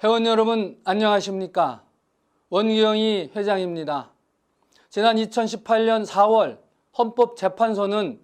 회원 여러분 안녕하십니까? 원기영이 회장입니다. 지난 2018년 4월 헌법재판소는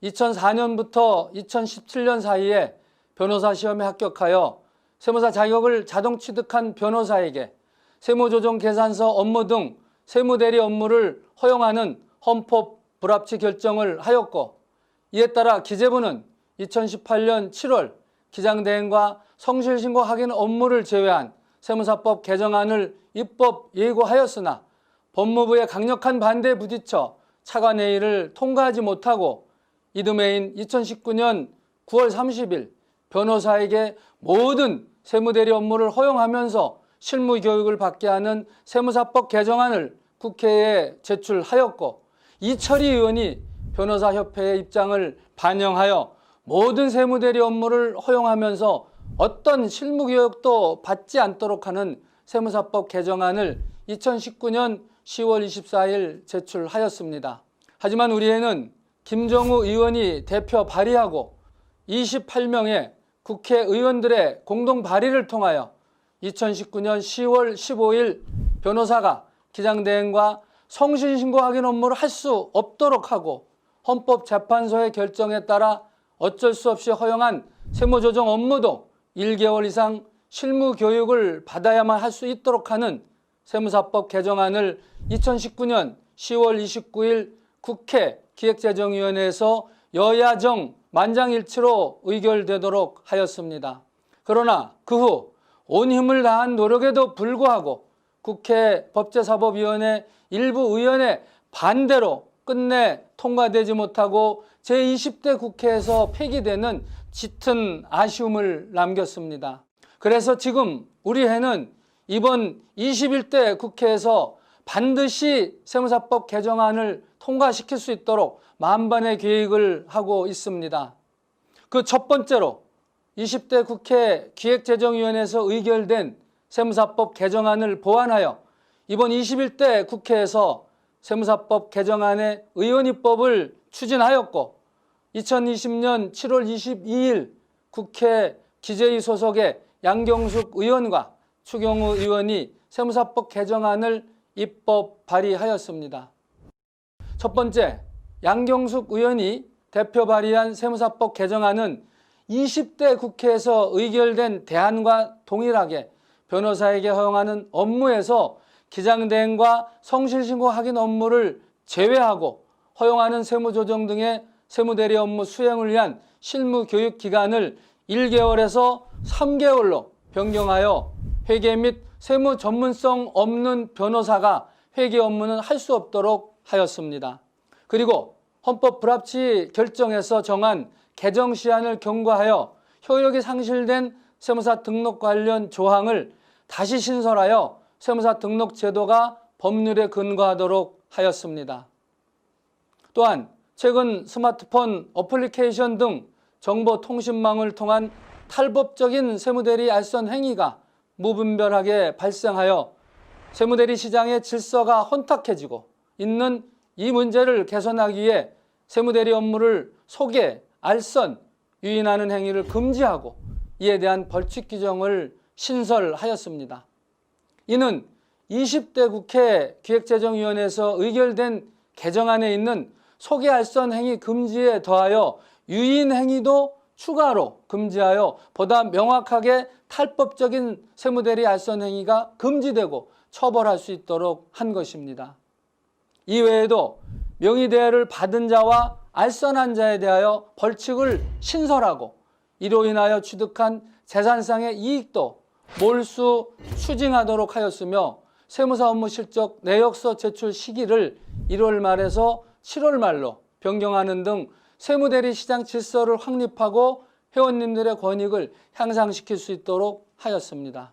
2004년부터 2017년 사이에 변호사 시험에 합격하여 세무사 자격을 자동 취득한 변호사에게 세무조정 계산서 업무 등 세무대리 업무를 허용하는 헌법 불합치 결정을 하였고, 이에 따라 기재부는 2018년 7월 기장대행과 성실신고 확인 업무를 제외한 세무사법 개정안을 입법 예고하였으나 법무부의 강력한 반대에 부딪혀 차관회의를 통과하지 못하고 이듬해인 2019년 9월 30일 변호사에게 모든 세무대리 업무를 허용하면서 실무교육을 받게 하는 세무사법 개정안을 국회에 제출하였고, 이철희 의원이 변호사협회의 입장을 반영하여 모든 세무대리 업무를 허용하면서 어떤 실무교육도 받지 않도록 하는 세무사법 개정안을 2019년 10월 24일 제출하였습니다. 하지만 우리에는 김정우 의원이 대표 발의하고 28명의 국회의원들의 공동 발의를 통하여 2019년 10월 15일 변호사가 기장대행과 성실신고 확인 업무를 할 수 없도록 하고 헌법재판소의 결정에 따라 어쩔 수 없이 허용한 세무조정 업무도 1개월 이상 실무교육을 받아야만 할 수 있도록 하는 세무사법 개정안을 2019년 10월 29일 국회 기획재정위원회에서 여야정 만장일치로 의결되도록 하였습니다. 그러나 그 후 온 힘을 다한 노력에도 불구하고 국회 법제사법위원회 일부 의원의 반대로 끝내 통과되지 못하고 제20대 국회에서 폐기되는 짙은 아쉬움을 남겼습니다. 그래서 지금 우리 회는 이번 21대 국회에서 반드시 세무사법 개정안을 통과시킬 수 있도록 만반의 계획을 하고 있습니다. 그 첫 번째로 20대 국회 기획재정위원회에서 의결된 세무사법 개정안을 보완하여 이번 21대 국회에서 세무사법 개정안의 의원입법을 추진하였고, 2020년 7월 22일 국회 기재위 소속의 양경숙 의원과 추경호 의원이 세무사법 개정안을 입법 발의하였습니다. 첫 번째, 양경숙 의원이 대표 발의한 세무사법 개정안은 20대 국회에서 의결된 대안과 동일하게 변호사에게 허용하는 업무에서 기장대행과 성실신고 확인 업무를 제외하고 허용하는 세무조정 등의 세무대리 업무 수행을 위한 실무교육 기간을 1개월에서 3개월로 변경하여 회계 및 세무 전문성 없는 변호사가 회계 업무는 할 수 없도록 하였습니다. 그리고 헌법 불합치 결정에서 정한 개정 시한을 경과하여 효력이 상실된 세무사 등록 관련 조항을 다시 신설하여 세무사 등록 제도가 법률에 근거하도록 하였습니다. 또한 최근 스마트폰 어플리케이션 등 정보통신망을 통한 탈법적인 세무대리 알선 행위가 무분별하게 발생하여 세무대리 시장의 질서가 혼탁해지고 있는 이 문제를 개선하기 위해 세무대리 업무를 소개, 알선, 유인하는 행위를 금지하고 이에 대한 벌칙 규정을 신설하였습니다. 이는 20대 국회 기획재정위원회에서 의결된 개정안에 있는 소개, 알선 행위 금지에 더하여 유인 행위도 추가로 금지하여 보다 명확하게 탈법적인 세무대리 알선 행위가 금지되고 처벌할 수 있도록 한 것입니다. 이외에도 명의대여를 받은 자와 알선한 자에 대하여 벌칙을 신설하고 이로 인하여 취득한 재산상의 이익도 몰수 추징하도록 하였으며 세무사 업무 실적 내역서 제출 시기를 1월 말에서 7월 말로 변경하는 등 세무대리 시장 질서를 확립하고 회원님들의 권익을 향상시킬 수 있도록 하였습니다.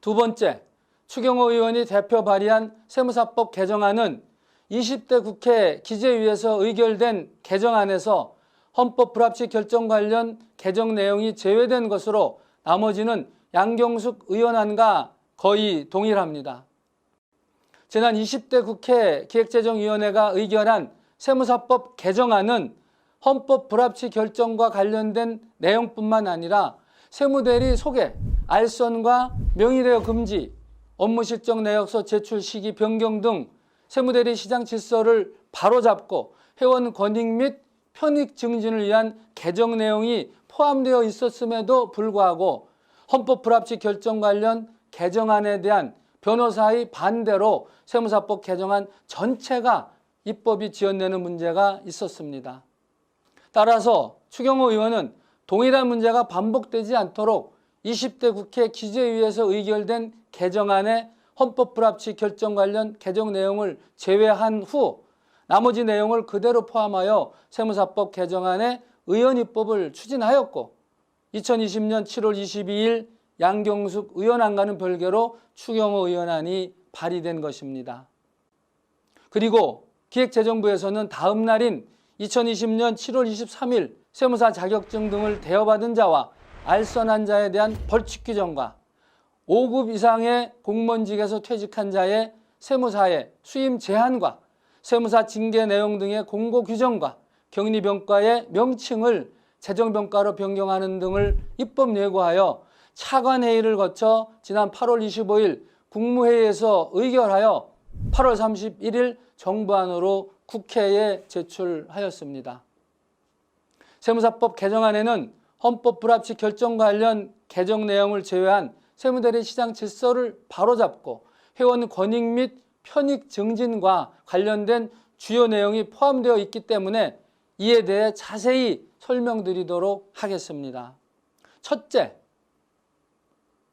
두 번째, 추경호 의원이 대표 발의한 세무사법 개정안은 20대 국회 기재위에서 의결된 개정안에서 헌법 불합치 결정 관련 개정 내용이 제외된 것으로 나머지는 양경숙 의원안과 거의 동일합니다. 지난 20대 국회 기획재정위원회가 의결한 세무사법 개정안은 헌법 불합치 결정과 관련된 내용뿐만 아니라 세무대리 소개, 알선과 명의대여 금지, 업무실적 내역서 제출 시기 변경 등 세무대리 시장 질서를 바로잡고 회원 권익 및 편익 증진을 위한 개정 내용이 포함되어 있었음에도 불구하고 헌법 불합치 결정 관련 개정안에 대한 변호사의 반대로 세무사법 개정안 전체가 입법이 지연되는 문제가 있었습니다. 따라서 추경호 의원은 동일한 문제가 반복되지 않도록 20대 국회 기재위에서 의결된 개정안의 헌법 불합치 결정 관련 개정 내용을 제외한 후 나머지 내용을 그대로 포함하여 세무사법 개정안의 의원 입법을 추진하였고 2020년 7월 22일 양경숙 의원안과는 별개로 추경호 의원안이 발의된 것입니다. 그리고 기획재정부에서는 다음 날인 2020년 7월 23일 세무사 자격증 등을 대여받은 자와 알선한 자에 대한 벌칙 규정과 5급 이상의 공무원직에서 퇴직한 자의 세무사의 수임 제한과 세무사 징계 내용 등의 공고 규정과 격리병과의 명칭을 재정병과로 변경하는 등을 입법 예고하여 차관회의를 거쳐 지난 8월 25일 국무회의에서 의결하여 8월 31일 정부안으로 국회에 제출하였습니다. 세무사법 개정안에는 헌법 불합치 결정 관련 개정 내용을 제외한 세무대리 시장 질서를 바로잡고 회원 권익 및 편익 증진과 관련된 주요 내용이 포함되어 있기 때문에 이에 대해 자세히 설명드리도록 하겠습니다. 첫째,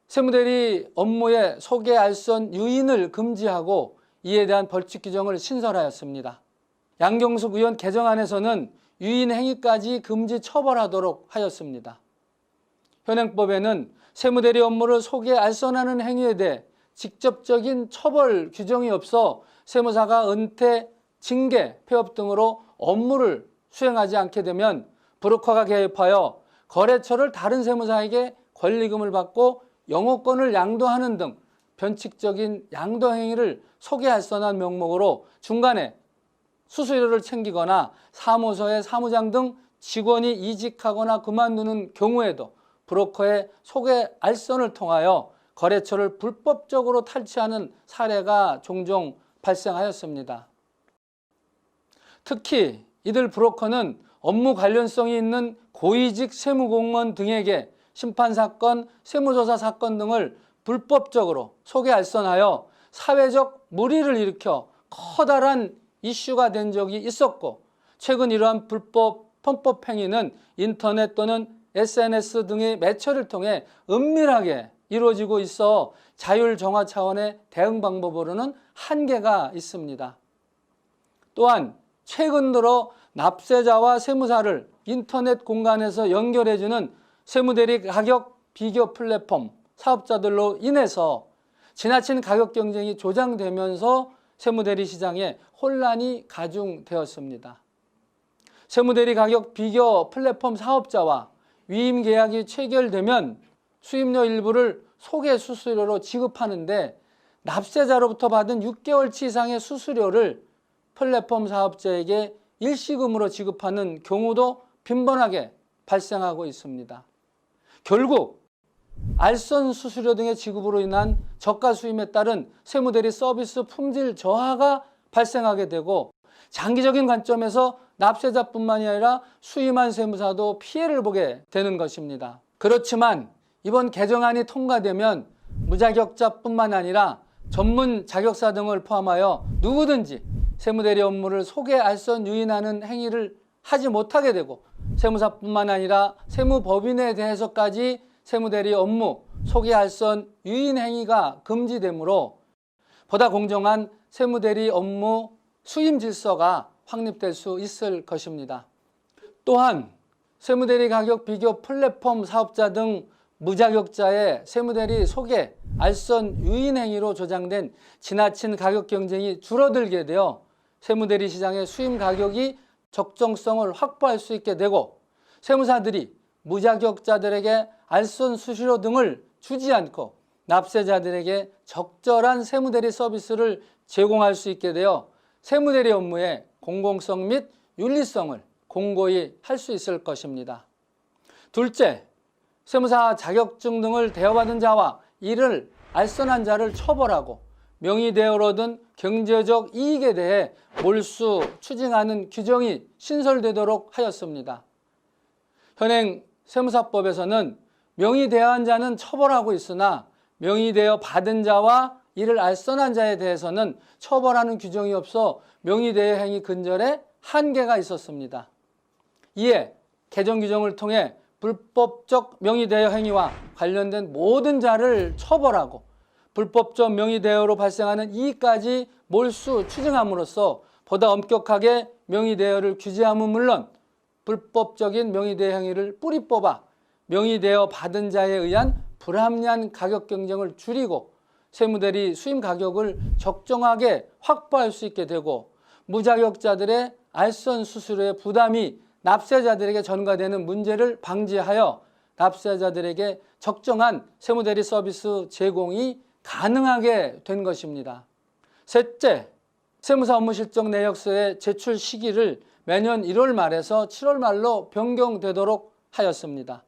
세무대리 업무의 소개, 알선, 유인을 금지하고 이에 대한 벌칙 규정을 신설하였습니다. 양경숙 의원 개정안에서는 유인 행위까지 금지 처벌하도록 하였습니다. 현행법에는 세무대리 업무를 소개, 알선하는 행위에 대해 직접적인 처벌 규정이 없어 세무사가 은퇴, 징계, 폐업 등으로 업무를 수행하지 않게 되면 브로커가 개입하여 거래처를 다른 세무사에게 권리금을 받고 영업권을 양도하는 등 변칙적인 양도 행위를 소개, 알선한 명목으로 중간에 수수료를 챙기거나 사무소의 사무장 등 직원이 이직하거나 그만두는 경우에도 브로커의 소개, 알선을 통하여 거래처를 불법적으로 탈취하는 사례가 종종 발생하였습니다. 특히 이들 브로커는 업무 관련성이 있는 고위직 세무공무원 등에게 심판사건, 세무조사 사건 등을 불법적으로 소개, 알선하여 사회적 물의를 일으켜 커다란 이슈가 된 적이 있었고 최근 이러한 불법 편법 행위는 인터넷 또는 SNS 등의 매체를 통해 은밀하게 이루어지고 있어 자율 정화 차원의 대응 방법으로는 한계가 있습니다. 또한 최근 들어 납세자와 세무사를 인터넷 공간에서 연결해주는 세무대리 가격 비교 플랫폼 사업자들로 인해서 지나친 가격 경쟁이 조장되면서 세무대리 시장에 혼란이 가중되었습니다. 세무대리 가격 비교 플랫폼 사업자와 위임 계약이 체결되면 수임료 일부를 소개 수수료로 지급하는데 납세자로부터 받은 6개월치 이상의 수수료를 플랫폼 사업자에게 일시금으로 지급하는 경우도 빈번하게 발생하고 있습니다. 결국 알선 수수료 등의 지급으로 인한 저가 수임에 따른 세무대리 서비스 품질 저하가 발생하게 되고 장기적인 관점에서 납세자뿐만이 아니라 수임한 세무사도 피해를 보게 되는 것입니다. 그렇지만 이번 개정안이 통과되면 무자격자뿐만 아니라 전문 자격사 등을 포함하여 누구든지 세무대리 업무를 소개, 알선, 유인하는 행위를 하지 못하게 되고 세무사뿐만 아니라 세무법인에 대해서까지 세무대리 업무, 소개, 알선, 유인 행위가 금지되므로 보다 공정한 세무대리 업무 수임 질서가 확립될 수 있을 것입니다. 또한 세무대리 가격 비교 플랫폼 사업자 등 무자격자의 세무대리 소개, 알선, 유인 행위로 조장된 지나친 가격 경쟁이 줄어들게 되어 세무대리 시장의 수임 가격이 적정성을 확보할 수 있게 되고 세무사들이 무자격자들에게 알선 수수료 등을 주지 않고 납세자들에게 적절한 세무대리 서비스를 제공할 수 있게 되어 세무대리 업무의 공공성 및 윤리성을 공고히 할 수 있을 것입니다. 둘째, 세무사 자격증 등을 대여받은 자와 이를 알선한 자를 처벌하고 명의대여로 얻은 경제적 이익에 대해 몰수 추징하는 규정이 신설되도록 하였습니다. 현행 세무사법에서는 명의대여한 자는 처벌하고 있으나 명의대여 받은 자와 이를 알선한 자에 대해서는 처벌하는 규정이 없어 명의대여 행위 근절에 한계가 있었습니다. 이에 개정 규정을 통해 불법적 명의대여 행위와 관련된 모든 자를 처벌하고 불법적 명의대여로 발생하는 이익까지 몰수 추징함으로써 보다 엄격하게 명의대여를 규제함은 물론 불법적인 명의대여 행위를 뿌리 뽑아 명의대여 받은 자에 의한 불합리한 가격 경쟁을 줄이고 세무대리 수임 가격을 적정하게 확보할 수 있게 되고 무자격자들의 알선 수수료의 부담이 납세자들에게 전가되는 문제를 방지하여 납세자들에게 적정한 세무대리 서비스 제공이 가능하게 된 것입니다. 셋째, 세무사 업무실적 내역서의 제출 시기를 매년 1월 말에서 7월 말로 변경되도록 하였습니다.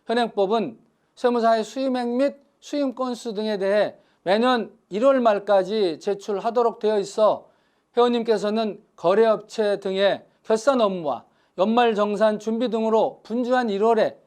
현행법은 세무사의 수임액 및 수임 건수 등에 대해 매년 1월 말까지 제출하도록 되어 있어 회원님께서는 거래업체 등의 결산 업무와 연말정산 준비 등으로 분주한 1월에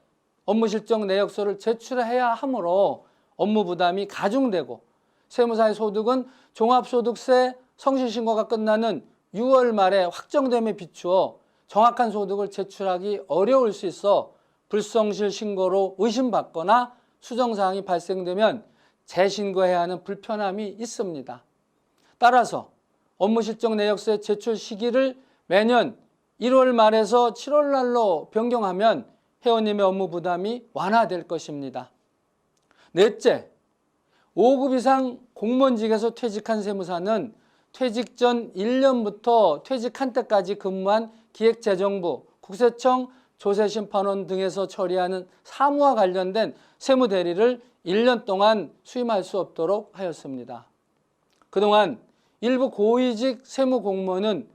업무실적 내역서를 제출해야 하므로 업무 부담이 가중되고 세무사의 소득은 종합소득세 성실신고가 끝나는 6월 말에 확정됨에 비추어 정확한 소득을 제출하기 어려울 수 있어 불성실 신고로 의심받거나 수정사항이 발생되면 재신고해야 하는 불편함이 있습니다. 따라서 업무실적 내역서의 제출 시기를 매년 1월 말에서 7월 날로 변경하면 회원님의 업무 부담이 완화될 것입니다. 넷째, 5급 이상 공무원직에서 퇴직한 세무사는 퇴직 전 1년부터 퇴직한 때까지 근무한 기획재정부, 국세청, 조세심판원 등에서 처리하는 사무와 관련된 세무대리를 1년 동안 수임할 수 없도록 하였습니다. 그동안 일부 고위직 세무공무원은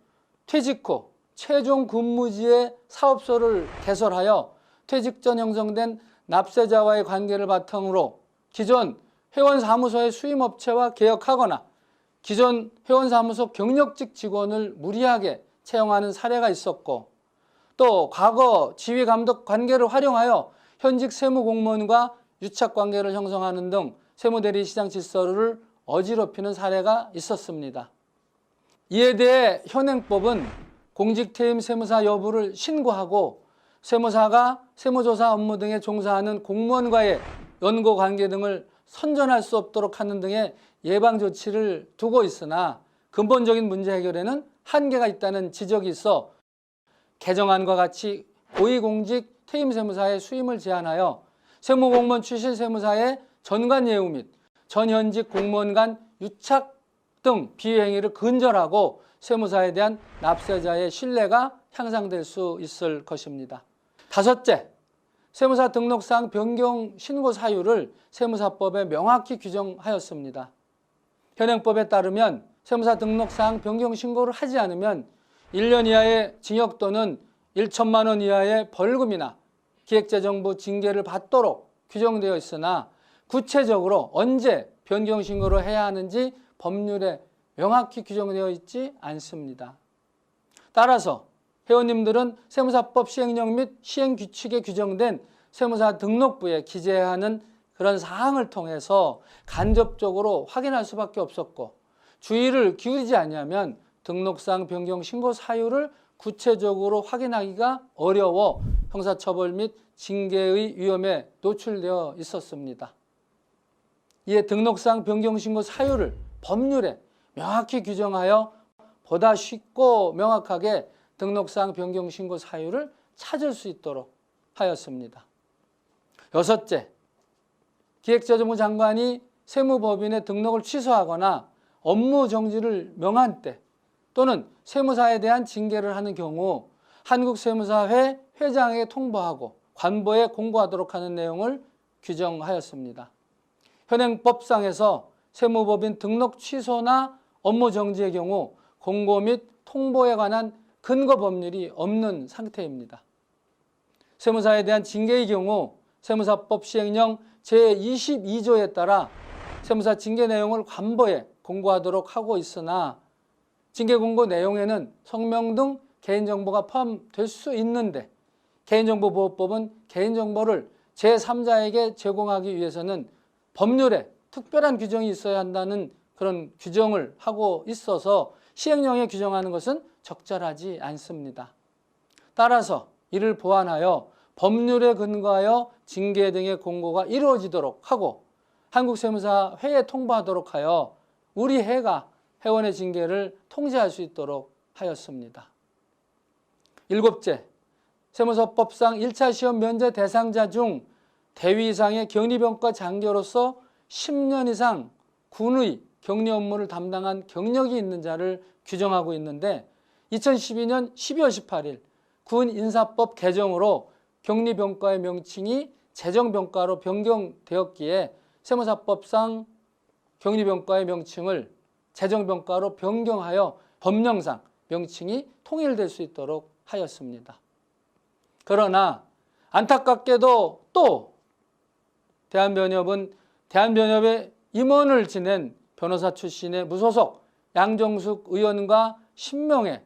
퇴직 후 최종 근무지의 사업소를 개설하여 퇴직 전 형성된 납세자와의 관계를 바탕으로 기존 회원사무소의 수임업체와 계약하거나 기존 회원사무소 경력직 직원을 무리하게 채용하는 사례가 있었고 또 과거 지휘감독 관계를 활용하여 현직 세무공무원과 유착관계를 형성하는 등 세무대리 시장 질서를 어지럽히는 사례가 있었습니다. 이에 대해 현행법은 공직퇴임 세무사 여부를 신고하고 세무사가 세무조사 업무 등에 종사하는 공무원과의 연고관계 등을 선전할 수 없도록 하는 등의 예방조치를 두고 있으나 근본적인 문제 해결에는 한계가 있다는 지적이 있어 개정안과 같이 고위공직 퇴임세무사의 수임을 제한하여 세무공무원 출신 세무사의 전관 예우 및 전현직 공무원 간 유착 등 비행위를 근절하고 세무사에 대한 납세자의 신뢰가 향상될 수 있을 것입니다. 다섯째, 세무사 등록사항 변경 신고 사유를 세무사법에 명확히 규정하였습니다. 현행법에 따르면 세무사 등록사항 변경 신고를 하지 않으면 1년 이하의 징역 또는 1천만 원 이하의 벌금이나 기획재정부 징계를 받도록 규정되어 있으나 구체적으로 언제 변경 신고를 해야 하는지 법률에 명확히 규정되어 있지 않습니다. 따라서 회원님들은 세무사법 시행령 및 시행규칙에 규정된 세무사 등록부에 기재해야 하는 그런 사항을 통해서 간접적으로 확인할 수밖에 없었고 주의를 기울이지 않으면 등록사항 변경 신고 사유를 구체적으로 확인하기가 어려워 형사처벌 및 징계의 위험에 노출되어 있었습니다. 이에 등록사항 변경 신고 사유를 법률에 명확히 규정하여 보다 쉽고 명확하게 등록사항 변경 신고 사유를 찾을 수 있도록 하였습니다. 여섯째, 기획재정부 장관이 세무법인의 등록을 취소하거나 업무 정지를 명한 때 또는 세무사에 대한 징계를 하는 경우 한국세무사회 회장에게 통보하고 관보에 공고하도록 하는 내용을 규정하였습니다. 현행법상에서 세무법인 등록 취소나 업무 정지의 경우 공고 및 통보에 관한 근거 법률이 없는 상태입니다. 세무사에 대한 징계의 경우 세무사법 시행령 제22조에 따라 세무사 징계 내용을 관보에 공고하도록 하고 있으나 징계 공고 내용에는 성명 등 개인정보가 포함될 수 있는데 개인정보보호법은 개인정보를 제3자에게 제공하기 위해서는 법률에 특별한 규정이 있어야 한다는 그런 규정을 하고 있어서 시행령에 규정하는 것은 적절하지 않습니다. 따라서 이를 보완하여 법률에 근거하여 징계 등의 공고가 이루어지도록 하고 한국세무사회에 통보하도록 하여 우리 회가 회원의 징계를 통제할 수 있도록 하였습니다. 일곱째, 세무서법상 1차 시험 면제 대상자 중 대위 이상의 격리병과 장교로서 10년 이상 군의 격리 업무를 담당한 경력이 있는 자를 규정하고 있는데 2012년 12월 18일 군인사법 개정으로 격리병과의 명칭이 재정병과로 변경되었기에 세무사법상 격리병과의 명칭을 재정병과로 변경하여 법령상 명칭이 통일될 수 있도록 하였습니다. 그러나 안타깝게도 또 대한변협은 대한변협의 임원을 지낸 변호사 출신의 무소속 양정숙 의원과 10명의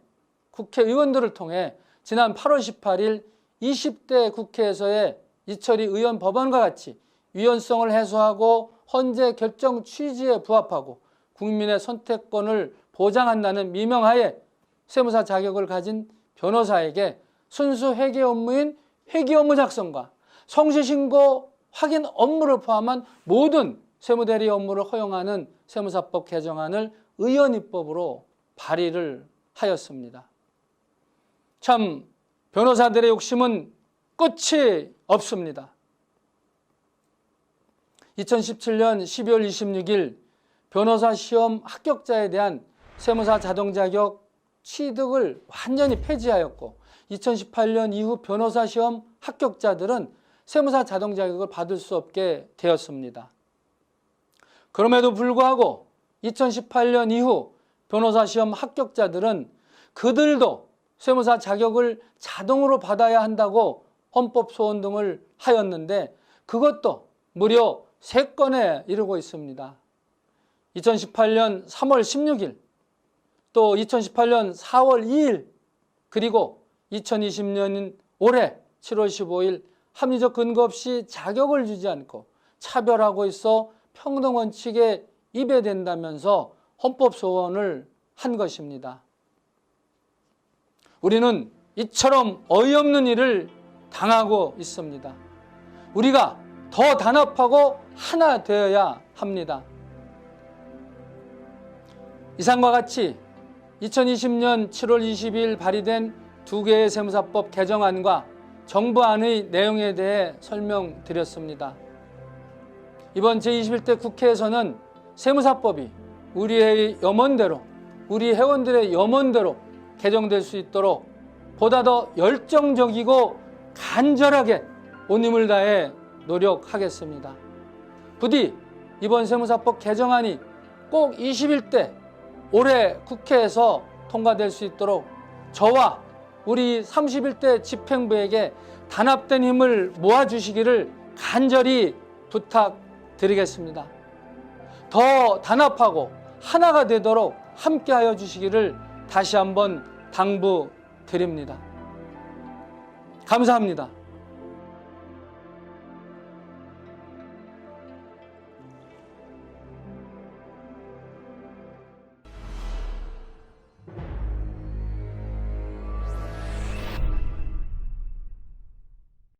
국회의원들을 통해 지난 8월 18일 20대 국회에서의 이철희 의원 법안과 같이 위헌성을 해소하고 헌재 결정 취지에 부합하고 국민의 선택권을 보장한다는 미명하에 세무사 자격을 가진 변호사에게 순수 회계 업무인 회계 업무 작성과 성실신고 확인 업무를 포함한 모든 세무대리 업무를 허용하는 세무사법 개정안을 의원 입법으로 발의를 하였습니다. 참 변호사들의 욕심은 끝이 없습니다. 2017년 12월 26일 변호사 시험 합격자에 대한 세무사 자동 자격 취득을 완전히 폐지하였고 2018년 이후 변호사 시험 합격자들은 세무사 자동 자격을 받을 수 없게 되었습니다. 그럼에도 불구하고 2018년 이후 변호사 시험 합격자들은 그들도 세무사 자격을 자동으로 받아야 한다고 헌법 소원 등을 하였는데 그것도 무려 3건에 이르고 있습니다. 2018년 3월 16일, 또 2018년 4월 2일, 그리고 2020년인 올해 7월 15일 합리적 근거 없이 자격을 주지 않고 차별하고 있어 평등원칙에 위배된다면서 헌법 소원을 한 것입니다. 우리는 이처럼 어이없는 일을 당하고 있습니다. 우리가 더 단합하고 하나 되어야 합니다. 이상과 같이 2020년 7월 20일 발의된 2개의 세무사법 개정안과 정부안의 내용에 대해 설명드렸습니다. 이번 제21대 국회에서는 세무사법이 우리의 염원대로, 우리 회원들의 염원대로 개정될 수 있도록 보다 더 열정적이고 간절하게 온 힘을 다해 노력하겠습니다. 부디 이번 세무사법 개정안이 꼭 21대 올해 국회에서 통과될 수 있도록 저와 우리 31대 집행부에게 단합된 힘을 모아주시기를 간절히 부탁드리겠습니다. 더 단합하고 하나가 되도록 함께하여 주시기를 다시 한번 당부드립니다. 감사합니다.